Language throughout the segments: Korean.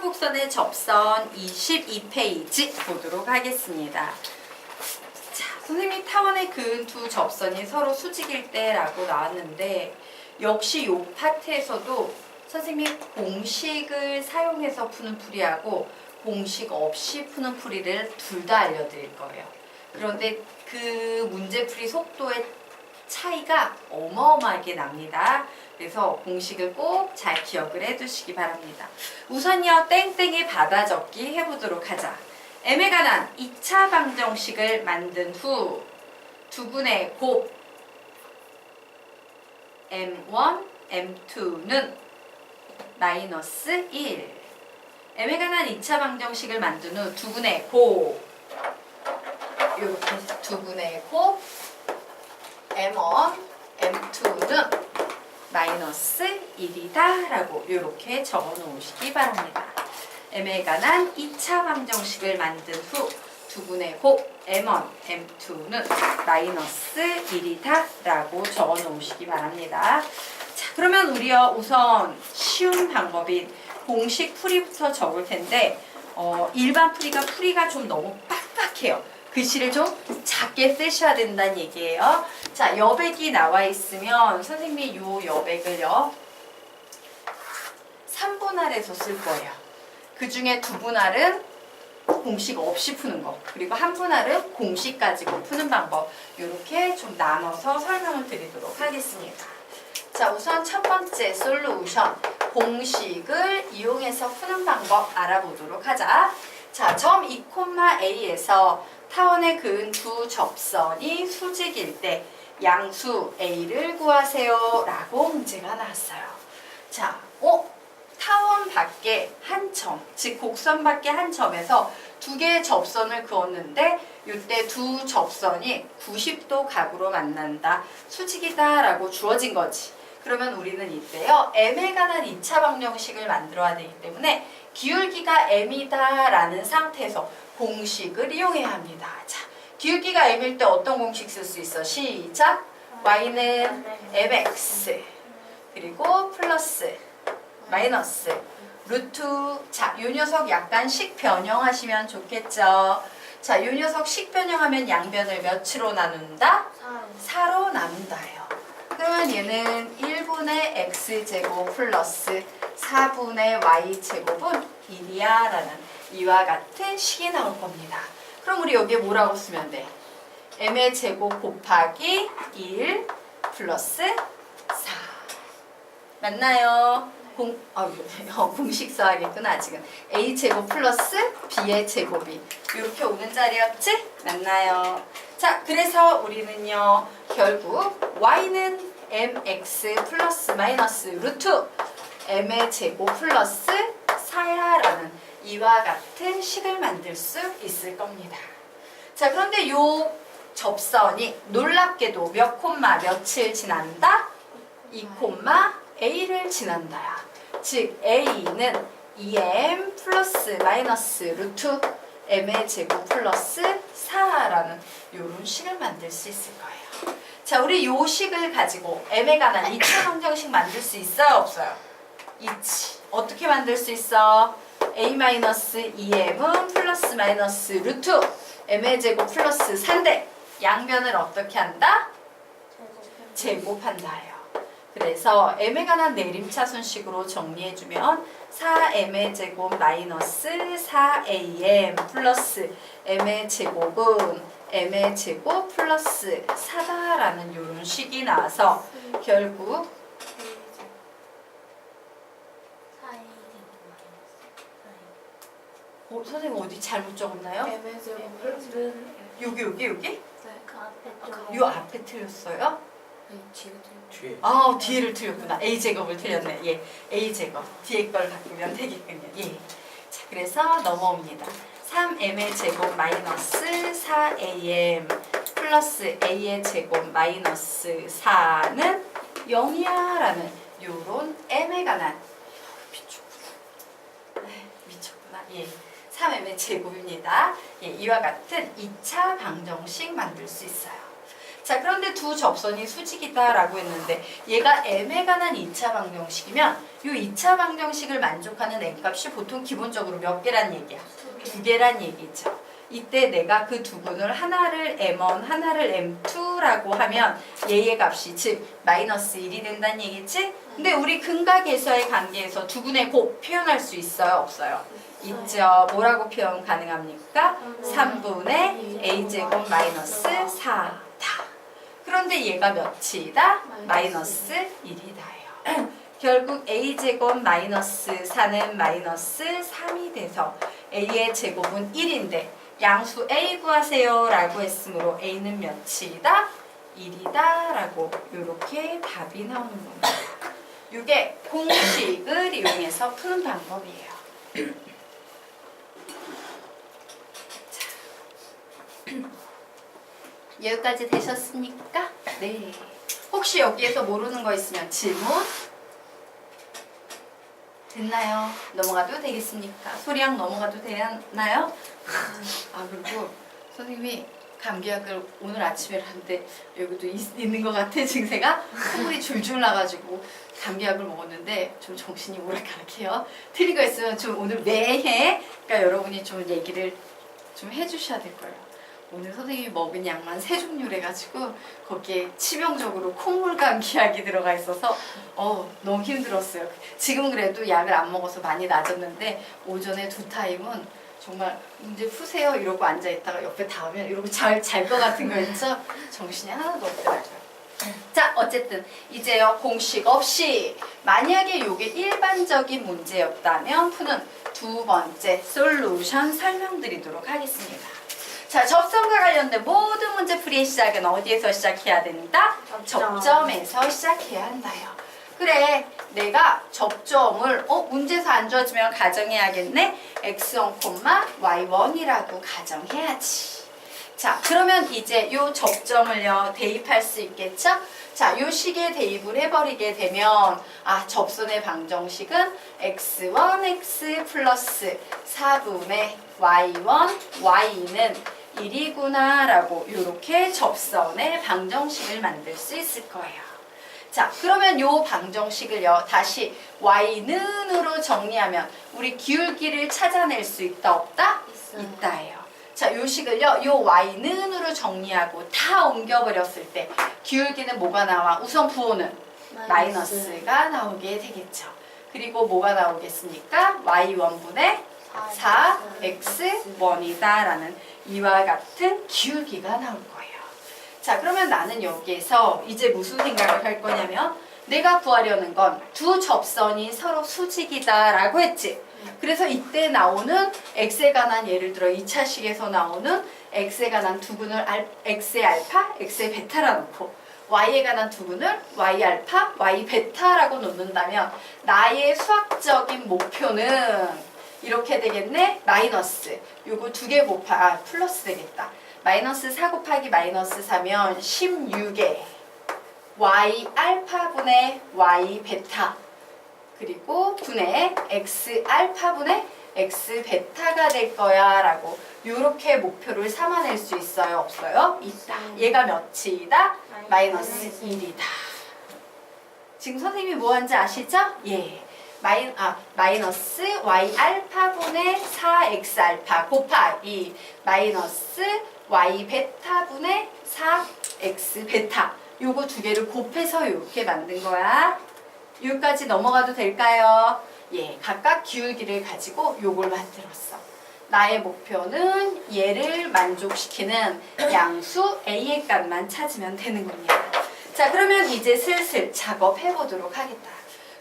곡선의 접선 22페이지 보도록 하겠습니다. 자, 선생님이 타원에 그은 두 접선이 서로 수직일 때라고 나왔는데 역시 이 파트에서도 선생님이 공식을 사용해서 푸는 풀이하고 공식 없이 푸는 풀이를 둘 다 알려드릴 거예요. 그런데 그 문제풀이 속도의 차이가 어마어마하게 납니다. 그래서 공식을 꼭 잘 기억을 해두시기 바랍니다. 우선요, 땡땡의 받아 적기 해보도록 하자. m에 관한 2차 방정식을 만든 후 두분의 곱 m1, m2는 마이너스 1. m에 관한 2차 방정식을 만든 후 두분의 곱 이렇게 두분의 곱 m1, m2는 마이너스 1이다 라고 이렇게 적어 놓으시기 바랍니다. m에 관한 2차 방정식을 만든 후 두분의 곱 m1, m2는 마이너스 1이다 라고 적어 놓으시기 바랍니다. 자, 그러면 우리요 우선 쉬운 방법인 공식 풀이부터 적을 텐데 일반 풀이가 좀 너무 빡빡해요. 글씨를 좀 작게 쓰셔야 된다는 얘기예요. 자, 여백이 나와 있으면 선생님이 요 여백을요 3분할해서 쓸 거예요. 그 중에 2분할은 공식 없이 푸는 거, 그리고 1분할은 공식 가지고 푸는 방법, 이렇게 좀 나눠서 설명을 드리도록 하겠습니다. 자, 우선 첫 번째 솔루션, 공식을 이용해서 푸는 방법 알아보도록 하자. 자, 점 2,A에서 타원에 그은 두 접선이 수직일 때 양수 A를 구하세요 라고 문제가 나왔어요. 자, 타원 밖에 한 점, 즉 곡선 밖에 한 점에서 두 개의 접선을 그었는데 이때 두 접선이 90도 각으로 만난다, 수직이다 라고 주어진 거지. 그러면 우리는 이때요 m에 관한 2차 방정식을 만들어야 되기 때문에 기울기가 m이다 라는 상태에서 공식을 이용해야 합니다. 자, 기울기가 m일 때 어떤 공식 쓸 수 있어? 시작! y는 mx 그리고 플러스 마이너스 루트. 자, 요 녀석 약간씩 변형하시면 좋겠죠. 자, 요 녀석 식 변형하면 양변을 몇으로 나눈다? 4로 나눈다예요. 그러면 얘는 1분의 x제곱 플러스 4분의 y제곱은 1이야 라는 이와 같은 식이 나올 겁니다. 그럼 우리 여기에 뭐라고 쓰면 돼? m의 제곱 곱하기 1 플러스 4 맞나요? 공식 써야겠구나. 지금 a제곱 플러스 b의 제곱이 이렇게 오는 자리였지? 맞나요? 자, 그래서 우리는요 결국 y는 mx 플러스 마이너스 루트 m의 제곱 플러스 4야 라는 이와 같은 식을 만들 수 있을 겁니다. 자, 그런데 요 접선이 놀랍게도 몇 콤마 몇을 지난다? 2,A를 지난다야. 즉 A는 2m 플러스 마이너스 루트 m의 제곱 플러스 4라는 요런 식을 만들 수 있을 거예요. 자, 우리 요 식을 가지고 m에 관한 2차 방정식 만들 수 있어요? 없어요? 있지. 어떻게 만들 수 있어? a-2m은 플러스 마이너스 루트 m의 제곱 플러스 4인데 양변을 어떻게 한다? 제곱한다예요. 그래서 m에 관한 내림차순식으로 정리해주면 4m의 제곱 마이너스 4am 플러스 m의 제곱은 m의 제곱 플러스 4다라는 요런 식이 나와서 결국 선생님 어디 잘못 적었나요? 여기? 요 앞에 틀렸어요? 뒤에. 아, 뒤에를 틀렸구나. a제곱을 틀렸네. 예, a제곱. 뒤에 걸 바꾸면 되겠군요. 예. 자, 그래서 넘어옵니다. 3m의 제곱 마이너스 4am 플러스 a의 제곱 마이너스 4는 0이야 라는 요런 m에 관한 미쳤구나. 예. 3m의 제곱입니다. 예, 이와 같은 2차 방정식 만들 수 있어요. 자, 그런데 두 접선이 수직이다 라고 했는데 얘가 m에 관한 2차 방정식이면 이 2차 방정식을 만족하는 n값이 보통 기본적으로 몇 개란 얘기야? 2개란 얘기죠. 이때 내가 그 두분을 하나를 m1, 하나를 m2라고 하면 얘의 값이 즉 마이너스 1이 된다는 얘기지? 근데 우리 근각에서의 관계에서 두분의 곱 표현할 수 있어요? 없어요? 있죠. 뭐라고 표현 가능합니까? 3분의 a제곱 마이너스 4다. 그런데 얘가 몇이다? 마이너스 1이다요. 결국 a제곱 마이너스 4는 마이너스 3이 돼서 a의 제곱은 1인데 양수 a 구하세요 라고 했으므로 a는 몇이다? 1이다 라고 이렇게 답이 나오는 겁니다. 이게 공식을 이용해서 푸는 방법이에요. 여기까지 되셨습니까? 네. 혹시 여기에서 모르는 거 있으면 질문? 됐나요? 넘어가도 되겠습니까? 소리양 넘어가도 되나요? 아 그리고 선생님이 감기약을 오늘 아침에 하는데 여기도 있는 것 같아 증세가 콧물이 줄줄 나가지고 감기약을 먹었는데 좀 정신이 오락가락해요. 틀린 거 있으면 좀 오늘 매해 그러니까 여러분이 좀 얘기를 좀 해주셔야 될 거예요. 오늘 선생님이 먹은 약만 3종류래 가지고 거기에 치명적으로 콧물 감기약이 들어가 있어서 너무 힘들었어요. 지금 그래도 약을 안 먹어서 많이 나아졌는데 오전에 2타임은 정말 문제 푸세요 이러고 앉아있다가 옆에 닿으면 이러고 잘 것 같은 거 있죠? 정신이 하나도 없더라고요. 자 어쨌든 이제요 공식 없이 만약에 이게 일반적인 문제였다면 푸는 두 번째 솔루션 설명드리도록 하겠습니다. 자, 접점과 관련된 모든 문제풀이의 시작은 어디에서 시작해야 된다? 접점에서 시작해야 한다요. 그래, 내가 접점을 문제에서 안 주어지면 가정해야겠네. x1, y1이라고 가정해야지. 자, 그러면 이제 요 접점을요 대입할 수 있겠죠? 자, 요 식에 대입을 해버리게 되면 접선의 방정식은 x1x 플러스 4분의 y1, y는 1이구나 라고 이렇게 접선의 방정식을 만들 수 있을 거예요. 자, 그러면 요 방정식을요 다시 y는으로 정리하면 우리 기울기를 찾아낼 수 있다 없다? 있다예요. 자, 요 식을요 요 y는으로 정리하고 다 옮겨버렸을 때 기울기는 뭐가 나와? 우선 부호는 마이너스가 나오게 되겠죠. 그리고 뭐가 나오겠습니까? y1분의 4x1이다 라는 이와 같은 기울기가 나올 거예요. 자, 그러면 나는 여기에서 이제 무슨 생각을 할 거냐면 내가 구하려는 건 두 접선이 서로 수직이다 라고 했지. 그래서 이때 나오는 x에 관한 예를 들어 2차식에서 나오는 x에 관한 두근을 x의 알파, x의 베타라 놓고 y에 관한 두근을 y 알파, y 베타라고 놓는다면 나의 수학적인 목표는 이렇게 되겠네. 마이너스 요거 2개 플러스 되겠다. 마이너스 4 곱하기 마이너스 4면 16에 y 알파분의 y 베타 그리고 분의 x 알파분의 x 베타가 될 거야 라고 요렇게 목표를 삼아낼 수 있어요? 없어요? 있다. 얘가 몇이다? 마이너스 1이다. 지금 선생님이 뭐 한지 아시죠? 예. 마이너스 y 알파분의 4x 알파 곱하기 마이너스 y 베타분의 4x 베타 요거 2개를 곱해서 이렇게 만든 거야. 여기까지 넘어가도 될까요? 예, 각각 기울기를 가지고 요걸 만들었어. 나의 목표는 얘를 만족시키는 양수 a의 값만 찾으면 되는 겁니다. 자, 그러면 이제 슬슬 작업해 보도록 하겠다.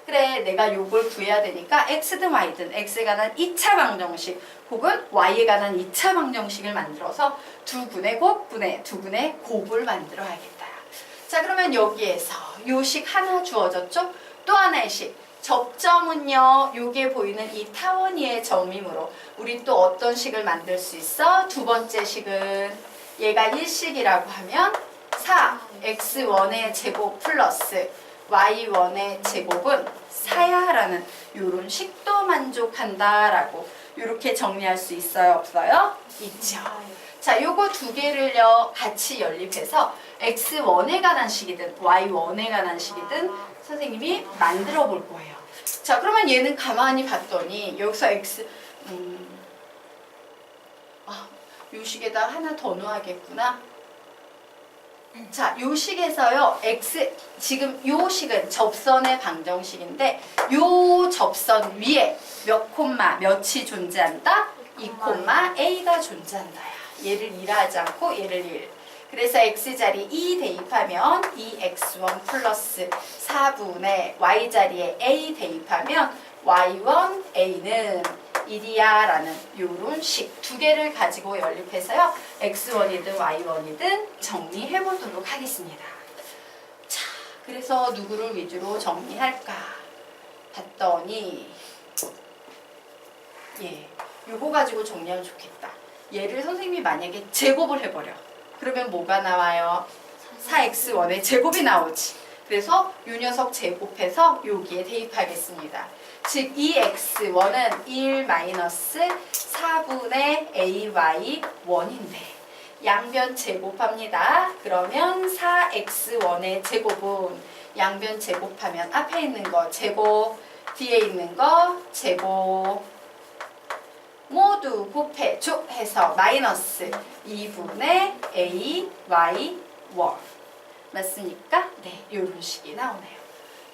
그래, 내가 요걸 구해야 되니까 x든 y든 x에 관한 2차 방정식 혹은 y에 관한 2차 방정식을 만들어서 두 분의 곱을 만들어야겠다. 자, 그러면 여기에서 요 식 하나 주어졌죠? 또 하나의 식 접점은요 요게 보이는 이 타원이의 점이므로 우리 또 어떤 식을 만들 수 있어? 두 번째 식은 얘가 1식이라고 하면 4x1의 제곱 플러스 y1의 제곱은 4야라는 요런 식도 만족한다라고 요렇게 정리할 수 있어요? 없어요? 있죠. 자, 요거 2개를요 같이 연립해서 x1에 관한 식이든 y1에 관한 식이든 선생님이 만들어 볼 거예요. 자, 그러면 얘는 가만히 봤더니 여기서 x 요 식에다 하나 더 넣어야겠구나. 자, 요 식에서요, x, 지금 요 식은 접선의 방정식인데, 요 접선 위에 몇 콤마, 몇이 존재한다? 2콤마 a가 존재한다야. 얘를 2라 하지 않고 얘를 1. 그래서 x자리 2 대입하면 2x1 플러스 4분의 y자리에 a 대입하면 y1 a는 1이야 라는 요런 식 두 개를 가지고 연립해서요. x1이든 y1이든 정리해 보도록 하겠습니다. 자, 그래서 누구를 위주로 정리할까 봤더니 요거 가지고 정리하면 좋겠다. 얘를 선생님이 만약에 제곱을 해버려. 그러면 뭐가 나와요? 4x1의 제곱이 나오지. 그래서 요 녀석 제곱해서 여기에 대입하겠습니다. 즉 2x1은 1 마이너스 4분의 ay1인데 양변 제곱합니다. 그러면 4x1의 제곱은 양변 제곱하면 앞에 있는 거 제곱, 뒤에 있는 거 제곱 모두 곱해줘 해서 마이너스 2분의 ay1 맞습니까? 네, 요런 식이 나오네요.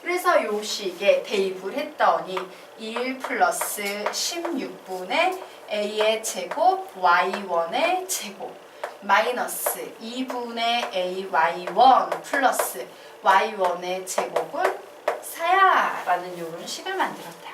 그래서 요 식에 대입을 했더니 1 플러스 16분의 a의 제곱 y1의 제곱 마이너스 2분의 ay1 플러스 y1의 제곱은 4야 라는 요런 식을 만들었다.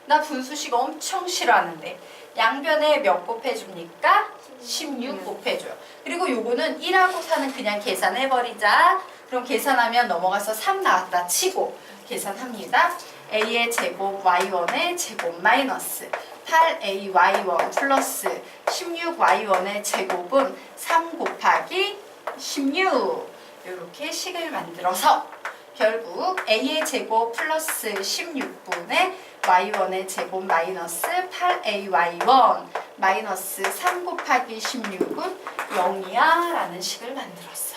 나 분수식 엄청 싫어하는데 양변에 몇 곱해줍니까? 16 곱해줘요. 그리고 요거는 1하고 4는 그냥 계산해버리자. 그럼 계산하면 넘어가서 3 나왔다 치고 계산합니다. a의 제곱 y1의 제곱 마이너스 8ay1 플러스 16y1의 제곱은 3 곱하기 16 이렇게 식을 만들어서 결국 a의 제곱 플러스 16분의 y1의 제곱 마이너스 8ay1 마이너스 3 곱하기 16은 0이야 라는 식을 만들었어.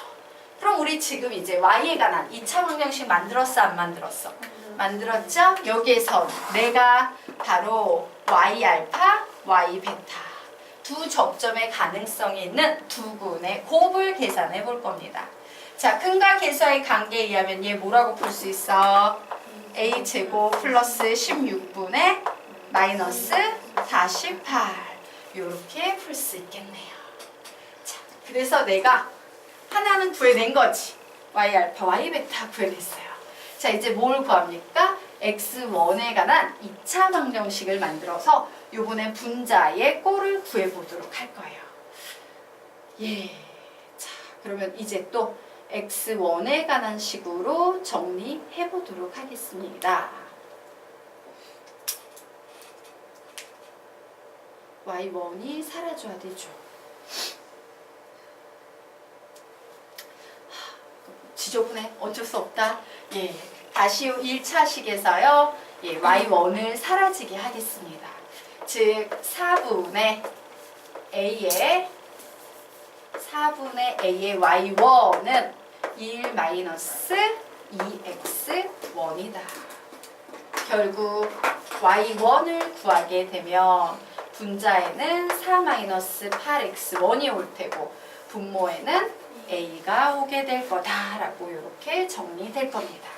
그럼 우리 지금 이제 y에 관한 2차 방정식 만들었어 안 만들었어? 만들었죠? 여기에서 내가 바로 y알파, y베타 두 접점의 가능성이 있는 두 군의 곱을 계산해 볼 겁니다. 자, 근과 계수의 관계에 의하면 얘 뭐라고 풀 수 있어? a제곱 플러스 16분의 마이너스 48 이렇게 풀 수 있겠네요. 자, 그래서 내가 하나는 구해낸 거지. y알파, y베타 구해냈어요. 자, 이제 뭘 구합니까? x1에 관한 2차 방정식을 만들어서 요번엔 분자의 꼴을 구해보도록 할 거예요. 예. 자, 그러면 이제 또 x1에 관한 식으로 정리해 보도록 하겠습니다. y1이 사라져야 되죠. 지저분해. 어쩔 수 없다. 예. 다시 1차식에서요. 예, y1을 사라지게 하겠습니다. 즉 4분의 a의 y1은 1 마이너스 2x1이다. 결국 y1을 구하게 되면 분자에는 4 마이너스 8x1이 올 테고 분모에는 a가 오게 될 거다라고 이렇게 정리될 겁니다.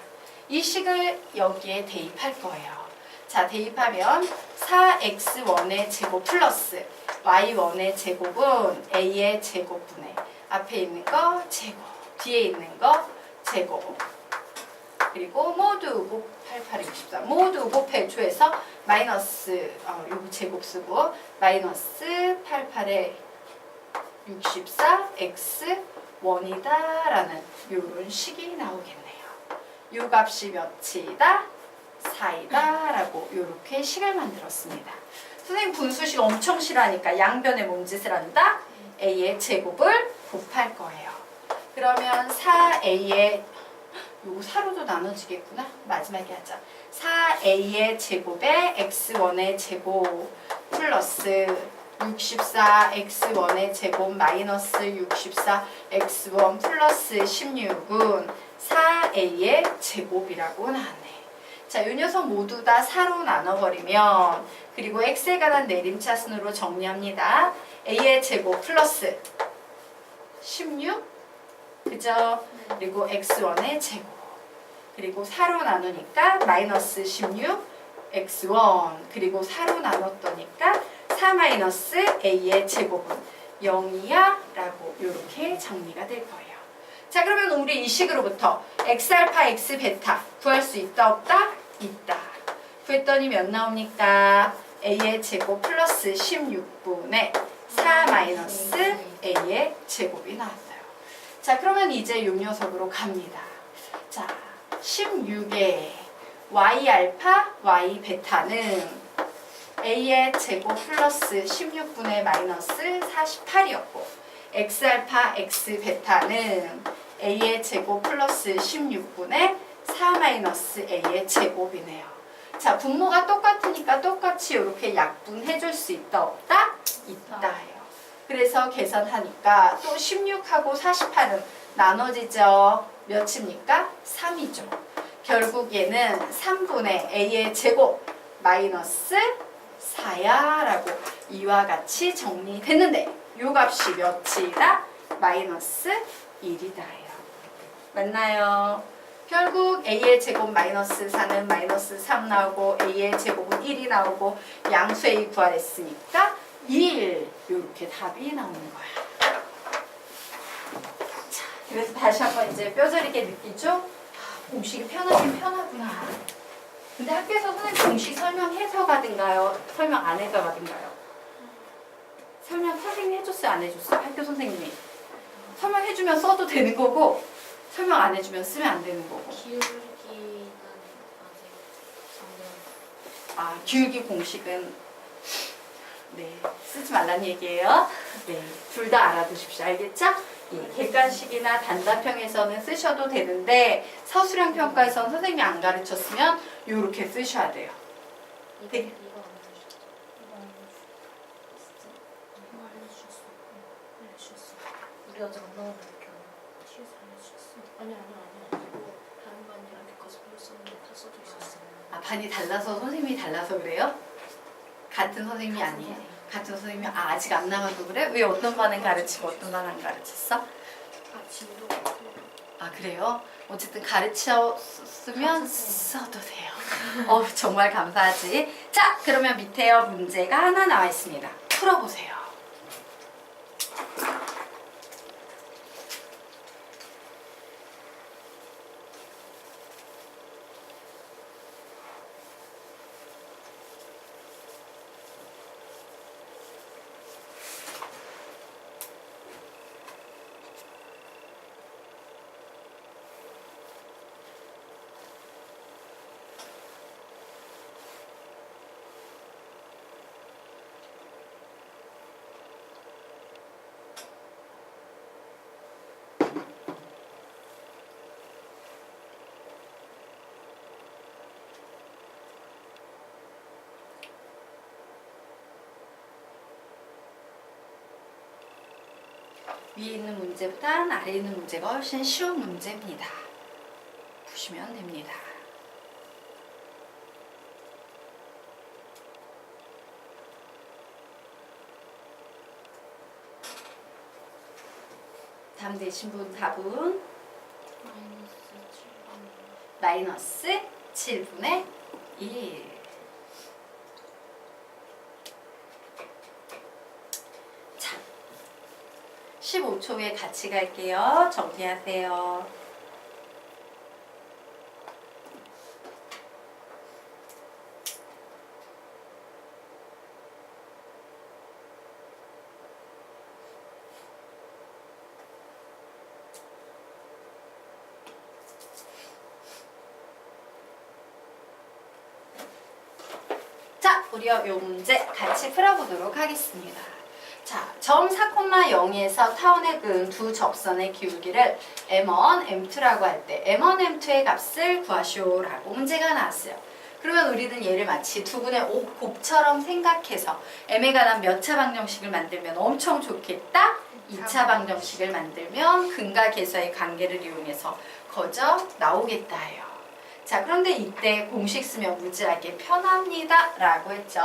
이 식을 여기에 대입할 거예요. 자, 대입하면 4x1의 제곱 플러스 y1의 제곱은 a의 제곱분의 앞에 있는 거 제곱, 뒤에 있는 거 제곱 그리고 모두 곱 88, 64 모두 곱해줘서 마이너스 요거 제곱 쓰고 마이너스 88에 64 x1이다 라는 요런 식이 나오겠네요. 요 값이 몇이다? 4이다 라고 요렇게 식을 만들었습니다. 선생님 분수식 엄청 싫어하니까 양변에 뭔 짓을 한다? a의 제곱을 곱할 거예요. 그러면 4a의 요거 4로도 나눠지겠구나. 마지막에 하자. 4a의 제곱에 x1의 제곱 플러스 64x1의 제곱 마이너스 64x1 플러스 16은 4a의 제곱이라고 나왔네. 자, 이 녀석 모두 다 4로 나눠버리면 그리고 x에 관한 내림차순으로 정리합니다. a의 제곱 플러스 16 그죠? 그리고 x1의 제곱 그리고 4로 나누니까 마이너스 16 x1 그리고 4로 나눴더니까 4 마이너스 a의 제곱은 0이야 라고 이렇게 정리가 될 거예요. 자, 그러면 우리 이 식으로부터 x알파 x베타 구할 수 있다 없다? 있다. 구했더니 몇 나옵니까? a의 제곱 플러스 16분의 4 마이너스 a의 제곱이 나왔어요. 자, 그러면 이제 요 녀석으로 갑니다. 자, 16의 y알파 y베타는 a의 제곱 플러스 16분의 마이너스 48이었고 x알파 x베타는 a의 제곱 플러스 16분의 4 마이너스 a의 제곱이네요. 자, 분모가 똑같으니까 똑같이 이렇게 약분해 줄 수 있다 없다? 있다 해요. 그래서 계산하니까 또 16하고 48은 나눠지죠. 몇입니까? 3이죠. 결국 얘는 3분의 a의 제곱 마이너스 4야 라고 이와 같이 정리됐는데 요 값이 몇이다? 마이너스 1이다 해요. 맞나요? 결국 a의 제곱 마이너스 4는 마이너스 3 나오고 a의 제곱은 1이 나오고 양수 a 구하랬으니까 1 이렇게 답이 나오는 거야. 자, 그래서 다시 한번 이제 뼈저리게 느끼죠? 아, 공식이 편하긴 편하구나. 근데 학교에서 선생님 공식 설명해서 가든가요? 설명 안 해서 가든가요? 설명 선생님이 해줬어요? 안 해줬어요? 학교 선생님이 설명해주면 써도 되는 거고 설명 안 해주면 쓰면 안 되는 거고. 기울기는 아직 아, 기울기 공식은 네, 쓰지 말라는 얘기예요. 네, 둘 다 알아두십시오. 알겠죠? 예, 객관식이나 단답형에서는 쓰셔도 되는데 서술형 평가에서는 선생님이 안 가르쳤으면 이렇게 쓰셔야 돼요. 이거 되게- 이거 안 해주셨어. 이거 알려주셨어. 알려주셨어. 우리 아직 안 나오는 이렇게 T에서 알려주셨어. 아니 이거 다른 반이랑 교과서 불렀었는데 다 써져 있었어. 아, 반이 달라서 선생님이 달라서 그래요? 같은 선생님이 아니에요? 같은 선생님이 아직 안 나가도 그래? 왜 어떤 반은 가르치고 어떤 반은 안 가르쳤어? 아 진도가 틀려. 아, 그래요? 어쨌든 가르쳤으면 써도 돼요. 정말 감사하지. 자, 그러면 밑에요 문제가 하나 나와 있습니다. 풀어보세요. 위에 있는 문제보단 아래에 있는 문제가 훨씬 쉬운 문제입니다. 보시면 됩니다. 답 되신 분 답은 마이너스 7분의 1. 자, 15초 후에 같이 갈게요. 정리하세요. 자, 우리요 요 문제 같이 풀어보도록 하겠습니다. 자, 점 4,0에서 타원의 근 두 접선의 기울기를 m1, m2라고 할 때 m1, m2의 값을 구하시오라고 문제가 나왔어요. 그러면 우리는 얘를 마치 두 분의 곱처럼 생각해서 m에 관한 몇 차 방정식을 만들면 엄청 좋겠다? 2차 방정식을 만들면 근과 계수의 관계를 이용해서 거저 나오겠다 해요. 자, 그런데 이때 공식 쓰면 무지하게 편합니다 라고 했죠.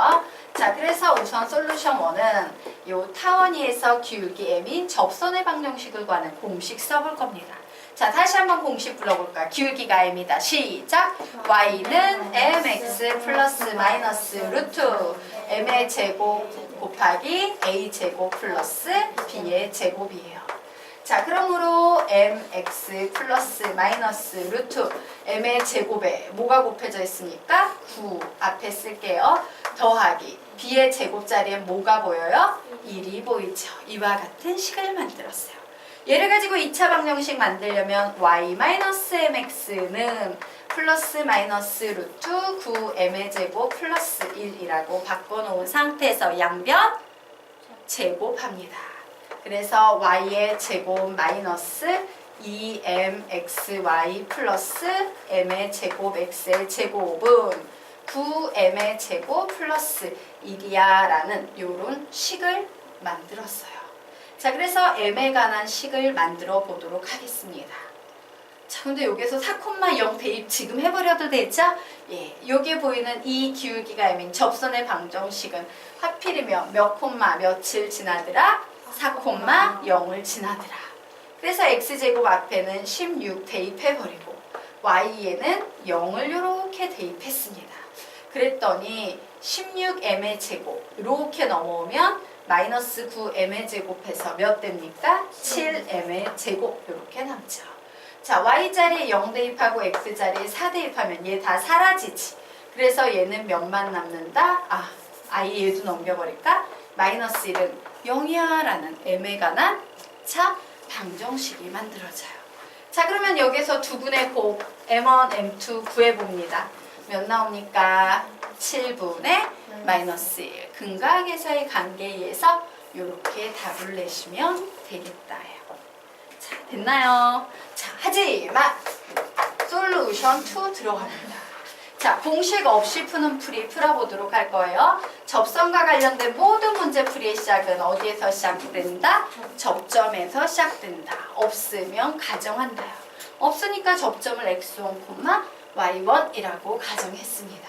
자, 그래서 우선 솔루션 1은 요 타원이에서 기울기 m인 접선의 방정식을 구하는 공식 써볼 겁니다. 자, 다시 한번 공식 불러볼까? 기울기가 m이다. 시작! y는 mx 플러스 마이너스 루트 m의 제곱 곱하기 a 제곱 플러스 b의 제곱이에요. 자, 그러므로 mx 플러스 마이너스 루트 m의 제곱에 뭐가 곱해져 있습니까? 9 앞에 쓸게요. 더하기 b의 제곱 자리에 뭐가 보여요? 1이 보이죠. 이와 같은 식을 만들었어요. 얘를 가지고 2차 방정식 만들려면 y-mx는 플러스 마이너스 루트 9m의 제곱 플러스 1이라고 바꿔놓은 상태에서 양변 제곱합니다. 그래서 y의 제곱 마이너스 2mxy 플러스 m의 제곱 x의 제곱은 9m의 제곱 플러스 1이야 라는 요런 식을 만들었어요. 자, 그래서 m에 관한 식을 만들어 보도록 하겠습니다. 자, 근데 여기서 4,0 대입 지금 해버려도 되죠? 예, 여기에 보이는 이 기울기가 m인 접선의 방정식은 하필이면 몇 콤마 몇을 지나더라? 4,0을 지나더라. 그래서 x제곱 앞에는 16 대입해버리고 y에는 0을 이렇게 대입했습니다. 그랬더니 16m의 제곱 이렇게 넘어오면 마이너스 9m의 제곱해서 몇 됩니까? 7m의 제곱 이렇게 남죠. 자, y자리에 0 대입하고 x자리에 4 대입하면 얘 다 사라지지. 그래서 얘는 몇만 남는다? 아예 얘도 넘겨버릴까? 마이너스 1은 0이야 라는 m에 관한 차 방정식이 만들어져요. 자, 그러면 여기서 두 분의 곱 m1, m2 구해봅니다. 몇 나옵니까? 7분의 마이너스 1. 근과 악에서의 관계에 의해서 이렇게 답을 내시면 되겠다요. 자, 됐나요? 자, 하지만 솔루션 2 들어갑니다. 자, 공식 없이 푸는 풀이 풀어보도록 할 거예요. 접선과 관련된 모든 문제 풀이의 시작은 어디에서 시작된다? 접점에서 시작된다. 없으면 가정한다요. 없으니까 접점을 x1, y1이라고 가정했습니다.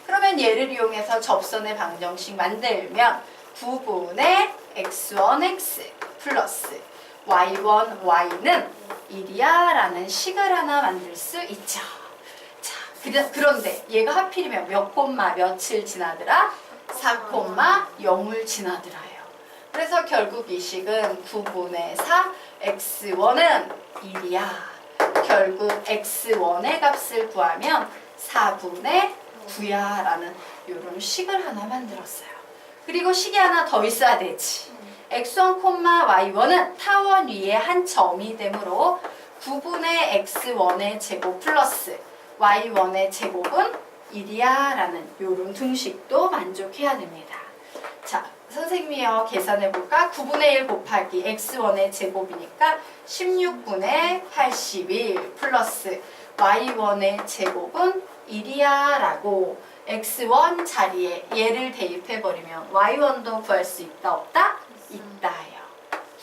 그러면 얘를 이용해서 접선의 방정식 만들면 9분의 x1x 플러스 y1y는 1이야 라는 식을 하나 만들 수 있죠. 자, 그런데 얘가 하필이면 몇 콤마 몇을 지나더라? 4,0을 지나더라요. 그래서 결국 이 식은 9분의 4 x1은 1이야. 결국 x1의 값을 구하면 4분의 9야 라는 이런 식을 하나 만들었어요. 그리고 식이 하나 더 있어야 되지. x1, y1은 타원 위에 한 점이 되므로 9분의 x1의 제곱 플러스 y1의 제곱은 1이야 라는 이런 등식도 만족해야 됩니다. 자, 선생님이요 계산해볼까? 9분의 1 곱하기 x1의 제곱이니까 16분의 81 플러스 y1의 제곱은 1이야 라고 x1 자리에 얘를 대입해버리면 y1도 구할 수 있다 없다? 있다요.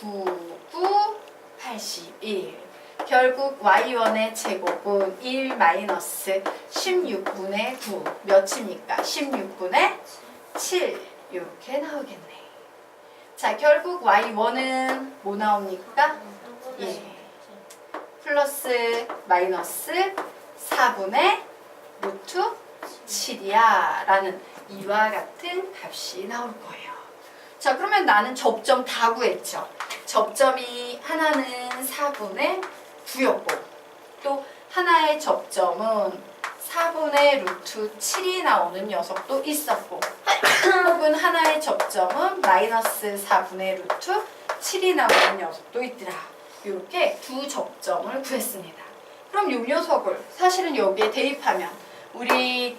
9, 9, 81 결국 y1의 제곱은 1 마이너스 16분의 9 몇입니까? 16분의 7 이렇게 나오겠네. 자, 결국 y1은 뭐 나옵니까? 예, 플러스 마이너스 4분의 루트 7이야 라는 이와 같은 값이 나올 거예요. 자, 그러면 나는 접점 다 구했죠. 접점이 하나는 4분의 9였고 또 하나의 접점은 4분의 루트 7이 나오는 녀석도 있었고 혹은 하나의 접점은 마이너스 4분의 루트 7이 나오는 녀석도 있더라. 이렇게 두 접점을 구했습니다. 그럼 이 녀석을 사실은 여기에 대입하면 우리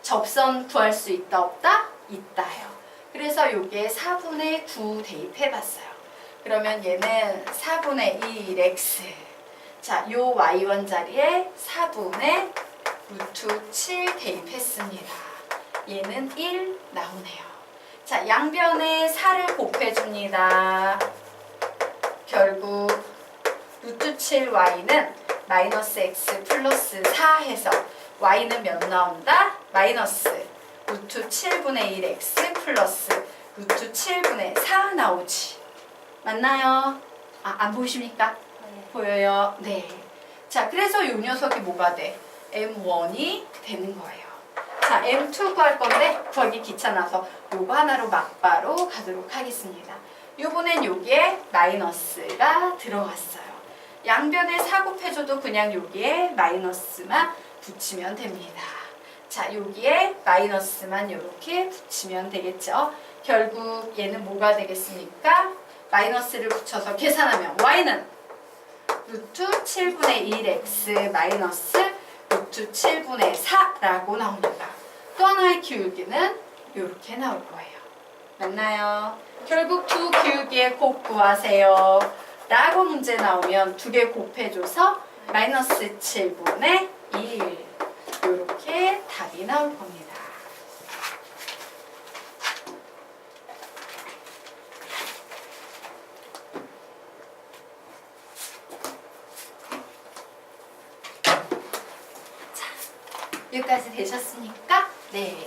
접선 구할 수 있다 없다? 있다요. 그래서 여기에 4분의 9 대입해봤어요. 그러면 얘는 4분의 1x 자, 요 y1 자리에 4분의 루트 7 대입했습니다. 얘는 1 나오네요. 자, 양변에 4를 곱해줍니다. 결국 루트 7y는 마이너스 x 플러스 4 해서 y는 몇 나온다? 마이너스 루트 7분의 1x 플러스 루트 7분의 4 나오지. 맞나요? 아, 안 보이십니까? 네. 보여요? 네. 자, 그래서 이 녀석이 뭐가 돼? M1이 되는 거예요. 자, M2 구할 건데 구하기 귀찮아서 요거 하나로 막바로 가도록 하겠습니다. 요번엔 여기에 마이너스가 들어갔어요. 양변에 4 곱해줘도 그냥 여기에 마이너스만 붙이면 됩니다. 자, 여기에 마이너스만 이렇게 붙이면 되겠죠. 결국 얘는 뭐가 되겠습니까? 마이너스를 붙여서 계산하면 y는 루트 7분의 1x 마이너스 루트 7분의 4라고 나옵니다. 또 하나의 기울기는 이렇게 나올 거예요. 맞나요? 결국 두 기울기의 곱 구하세요 라고 문제 나오면 두 개 곱해줘서 마이너스 7분의 1 이렇게 답이 나올 겁니다. 여기까지 되셨습니까? 네.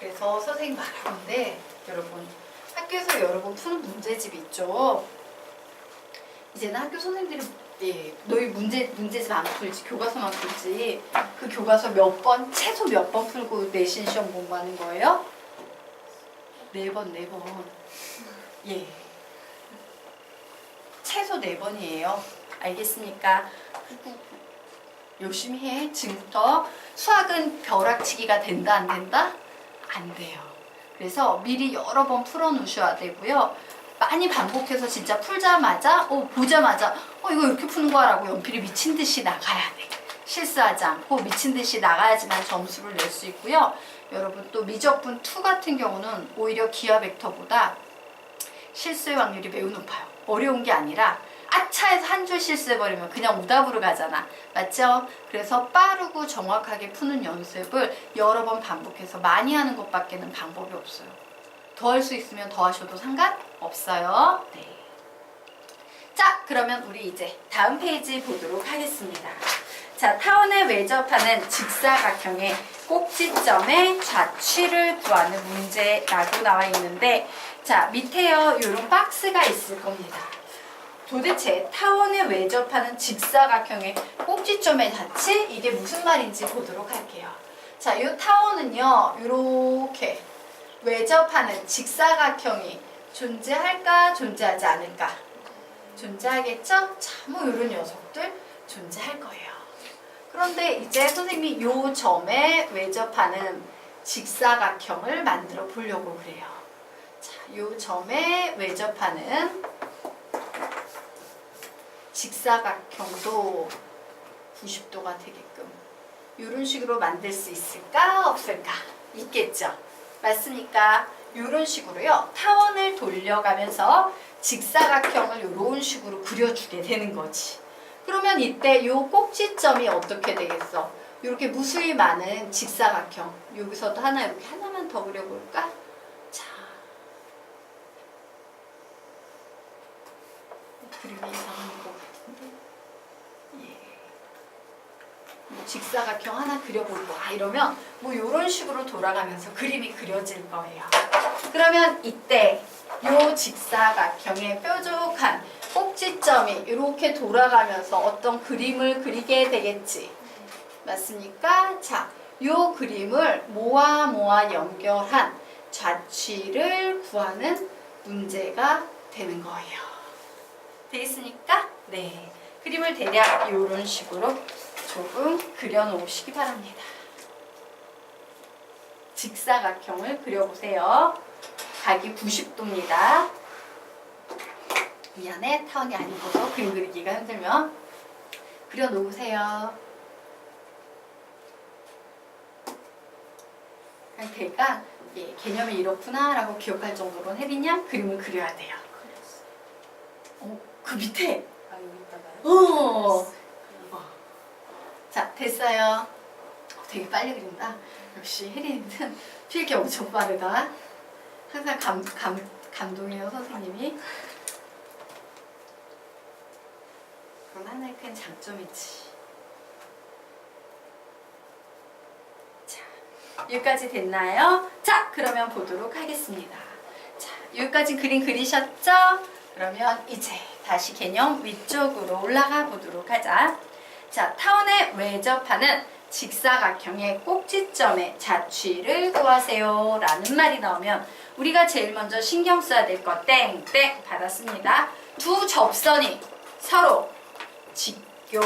그래서 선생님 말하는데 여러분 학교에서 여러 번 푸는 문제집 있죠. 이제는 학교 선생님들이 너희 문제집 안 풀지 교과서만 풀지 그 교과서 몇 번 최소 몇 번 풀고 내신 시험 공부하는 거예요? 4번. 예. 최소 4번이에요. 알겠습니까? 그리고 열심히 해. 지금부터 수학은 벼락치기가 된다 안 된다? 안 돼요. 그래서 미리 여러 번 풀어 놓으셔야 되고요. 많이 반복해서 진짜 풀자마자 보자마자 이거 이렇게 푸는 거야 라고 연필이 미친 듯이 나가야 돼. 실수하지 않고 미친 듯이 나가야지만 점수를 낼 수 있고요. 여러분 또 미적분 2 같은 경우는 오히려 기하 벡터보다 실수의 확률이 매우 높아요. 어려운 게 아니라 아차해서 한 줄 실수해버리면 그냥 오답으로 가잖아. 맞죠? 그래서 빠르고 정확하게 푸는 연습을 여러 번 반복해서 많이 하는 것밖에는 방법이 없어요. 더 할 수 있으면 더 하셔도 상관없어요. 네. 자, 그러면 우리 이제 다음 페이지 보도록 하겠습니다. 자, 타원에 외접하는 직사각형의 꼭지점의 좌취를 구하는 문제라고 나와 있는데 자, 밑에요. 이런 박스가 있을 겁니다. 도대체 타원에 외접하는 직사각형의 꼭지점의 좌치? 이게 무슨 말인지 보도록 할게요. 자, 이 타원은요. 이렇게 외접하는 직사각형이 존재할까? 존재하지 않을까? 존재하겠죠? 자, 뭐 이런 녀석들 존재할 거예요. 그런데 이제 선생님이 이 점에 외접하는 직사각형을 만들어 보려고 그래요. 자, 이 점에 외접하는 직사각형도 90도가 되게끔 이런 식으로 만들 수 있을까? 없을까? 있겠죠? 맞습니까? 이런 식으로요. 타원을 돌려가면서 직사각형을 이런 식으로 그려주게 되는 거지. 그러면 이때 이 꼭지점이 어떻게 되겠어? 이렇게 무수히 많은 직사각형. 여기서도 하나 이렇게 하나만 더 그려볼까? 자, 그림이 이상한 것 같은데. 예. 직사각형 하나 그려볼 거야. 이러면 뭐 이런 식으로 돌아가면서 그림이 그려질 거예요. 그러면 이때 이 직사각형의 뾰족한 꼭지점이 이렇게 돌아가면서 어떤 그림을 그리게 되겠지. 맞습니까? 자, 이 그림을 모아 연결한 좌취를 구하는 문제가 되는 거예요. 되겠습니까? 네. 그림을 대략 이런 식으로 조금 그려놓으시기 바랍니다. 직사각형을 그려보세요. 각이 90도입니다. 미안해, 타원이 아니고도 그림 그리기가 힘들면 그려놓으세요. 걔가 개념이 이렇구나 라고 기억할 정도로 혜린양 그림을 그려야 돼요. 그 밑에 아, 여기 있다가요? 자, 됐어요. 되게 빨리 그린다. 역시 혜린이는 필기 엄청 빠르다. 항상 감동해요, 선생님이. 그건 하나의 큰 장점이지. 여기까지 됐나요? 자, 그러면 보도록 하겠습니다. 자, 여기까지 그림 그리셨죠? 그러면 이제 다시 개념 위쪽으로 올라가 보도록 하자. 자, 타원에 외접하는 직사각형의 꼭지점의 자취를 구하세요 라는 말이 나오면 우리가 제일 먼저 신경 써야 될 거 땡땡 받았습니다. 두 접선이 서로 직교